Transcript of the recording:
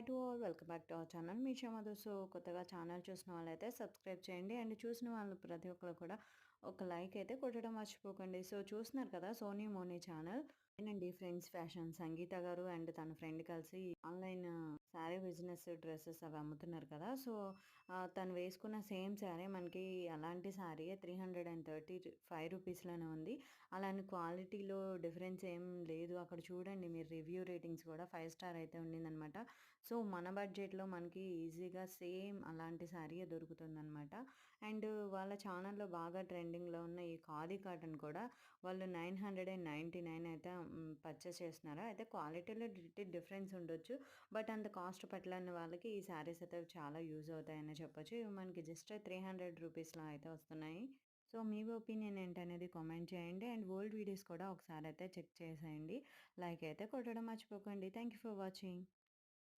Hi to all welcome back to our channel. Me Madhu. So, కొత్తగా channel చూసిన వాళ్ళైతే subscribe చేయండి. అండ్ చూసిన వాళ్ళు ప్రతి ఒక్కరు కూడా ఒక లైక్ అయితే కొట్టడం మర్చిపోకండి. సో, చూస్తున్నారు కదా 'సోనీ మోనీ' ఛానల్. ఏనండి ఫ్రెండ్స్ ఫ్యాషన్ సంగీత గారు అండ్ తన ఫ్రెండ్ కలిసి ఆన్‌లైన్ శారీ బిజినెస్ డ్రెసెస్ అవి అమ్ముతున్నారు కదా! సో, తను వేసుకున్న సేమ్ శారీ మనకి అలాంటి శారీయే రూ. 335 ఉంది. అలానే క్వాలిటీలో డిఫరెన్స్ ఏం లేదు. అక్కడ చూడండి మీరు రివ్యూ రేటింగ్స్ కూడా 5 స్టార్ అయితే ఉండిందనమాట. సో, మన బడ్జెట్‌లో మనకి ఈజీగా సేమ్ అలాంటి శారీయే దొరుకుతుందనమాట. అండ్ వాళ్ళ ఛానల్‌లో బాగా ట్రెండింగ్‌లో ఉన్న ఈ ఖాదీ కాటన్ కూడా వాళ్ళు 999 అయితే పర్చేస్ చేస్తున్నారు. అయితే క్వాలిటీలో డిఫరెన్స్ ఉండొచ్చు. బట్ అంత కాస్ట్ పెట్టలేని వాళ్ళకి ఈ శారీస్ అయితే చాలా యూజ్ అవుతాయనే చెప్పొచ్చు. ఇవి మనకి జస్ట్ రూ. 300 అయితే వస్తున్నాయి. సో, మీ ఒపీనియన్ ఏంటనేది కామెంట్ చేయండి. అండ్ ఓల్డ్ వీడియోస్ కూడా ఒకసారి అయితే చెక్ చేసేయండి. లైక్ అయితే కొట్టడం మర్చిపోకండి. Thank you for watching.